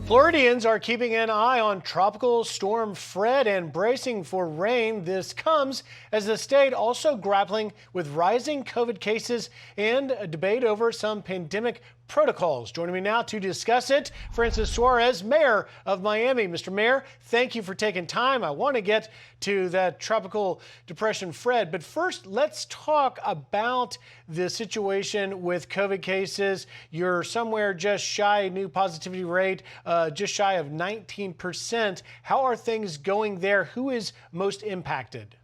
Floridians are keeping an eye on Tropical Storm Fred and bracing for rain. This comes as the state also grappling with rising COVID cases and a debate over some pandemic protocols. Joining me now to discuss it, Francis Suarez, Mayor of Miami. Mr. Mayor, thank you for taking time. I want to get to that tropical depression Fred, but first let's talk about the situation with COVID cases. You're somewhere just shy new positivity rate, just shy of 19%. How are things going there? Who is most impacted?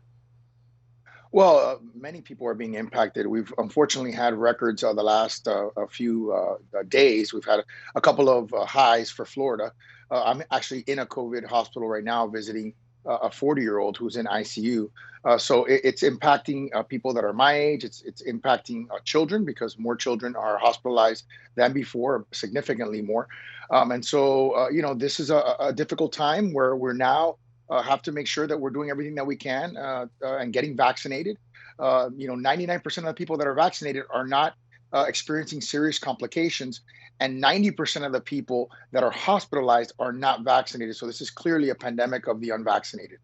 Well, many people are being impacted. We've unfortunately had records the last a few days. We've had a couple of highs for Florida. I'm actually in a COVID hospital right now visiting a 40-year-old who's in ICU. It's impacting people that are my age. It's impacting children because more children are hospitalized than before, significantly more. This is a difficult time where we're now have to make sure that we're doing everything that we can and getting vaccinated. 99% of the people that are vaccinated are not experiencing serious complications, and 90% of the people that are hospitalized are not vaccinated. So this is clearly a pandemic of the unvaccinated.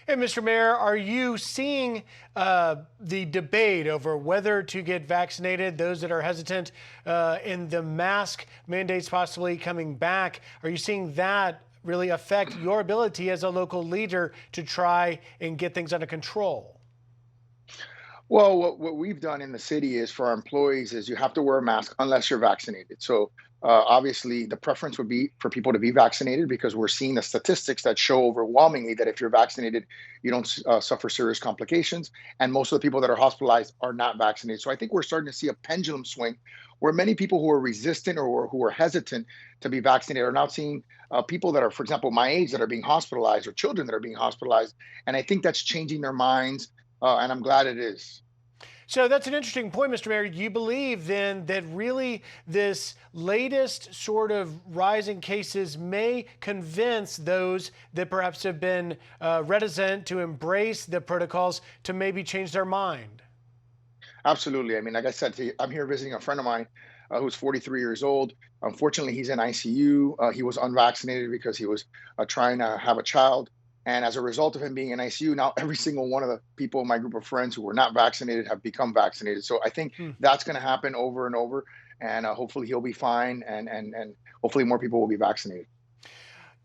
Hey, Mr. Mayor, are you seeing the debate over whether to get vaccinated, those that are hesitant, and the mask mandates possibly coming back? Are you seeing that really affect your ability as a local leader to try and get things under control? Well, what we've done in the city is for our employees is you have to wear a mask unless you're vaccinated. Obviously, the preference would be for people to be vaccinated because we're seeing the statistics that show overwhelmingly that if you're vaccinated, you don't suffer serious complications. And most of the people that are hospitalized are not vaccinated. So I think we're starting to see a pendulum swing where many people who are resistant or who are hesitant to be vaccinated are now seeing people that are, for example, my age that are being hospitalized or children that are being hospitalized. And I think that's changing their minds. And I'm glad it is. So that's an interesting point, Mr. Mayor. Do you believe then that really this latest sort of rise in cases may convince those that perhaps have been reticent to embrace the protocols to maybe change their mind? Absolutely. I mean, like I said, I'm here visiting a friend of mine who's 43 years old. Unfortunately, he's in ICU. He was unvaccinated because he was trying to have a child. And as a result of him being in ICU, now every single one of the people in my group of friends who were not vaccinated have become vaccinated. So I think that's going to happen over and over. And hopefully he'll be fine. And hopefully more people will be vaccinated.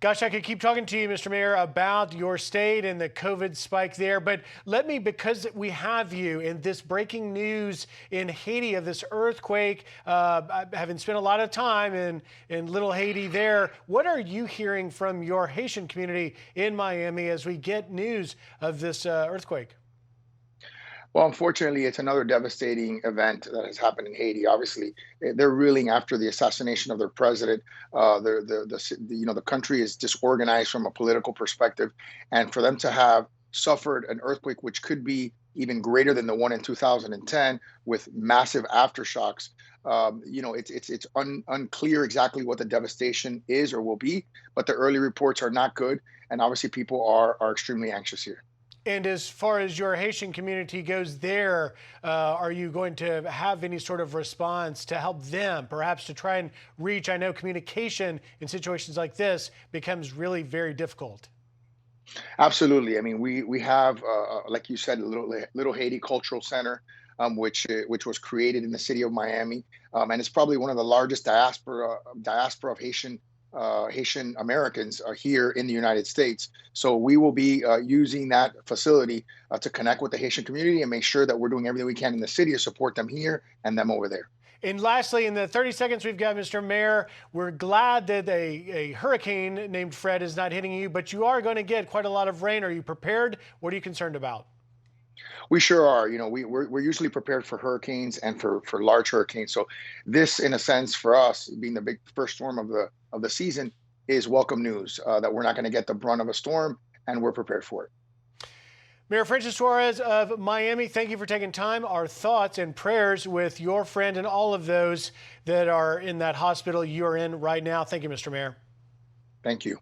Gosh, I could keep talking to you, Mr. Mayor, about your state and the COVID spike there. But let me, because we have you in this breaking news in Haiti of this earthquake, having spent a lot of time in little Haiti there, what are you hearing from your Haitian community in Miami as we get news of this earthquake? Well, unfortunately, it's another devastating event that has happened in Haiti. Obviously, they're reeling after the assassination of their president. The country is disorganized from a political perspective, and for them to have suffered an earthquake, which could be even greater than the one in 2010, with massive aftershocks, it's unclear exactly what the devastation is or will be. But the early reports are not good, and obviously, people are extremely anxious here. And as far as your Haitian community goes there, are you going to have any sort of response to help them, perhaps to try and reach? I know communication in situations like this becomes really very difficult. Absolutely. I mean, we have, like you said, a Little Haiti Cultural Center, which was created in the city of Miami, and it's probably one of the largest diaspora of Haitian Americans here in the United States. So we will be using that facility to connect with the Haitian community and make sure that we're doing everything we can in the city to support them here and them over there. And lastly, in the 30 seconds we've got, Mr. Mayor, we're glad that a hurricane named Fred is not hitting you, but you are going to get quite a lot of rain. Are you prepared? What are you concerned about? We sure are. We're usually prepared for hurricanes and for large hurricanes. So this, in a sense, for us, being the big first storm of the season, is welcome news that we're not going to get the brunt of a storm, and we're prepared for it. Mayor Francis Suarez of Miami, thank you for taking time. Our thoughts and prayers with your friend and all of those that are in that hospital you're in right now. Thank you, Mr. Mayor. Thank you.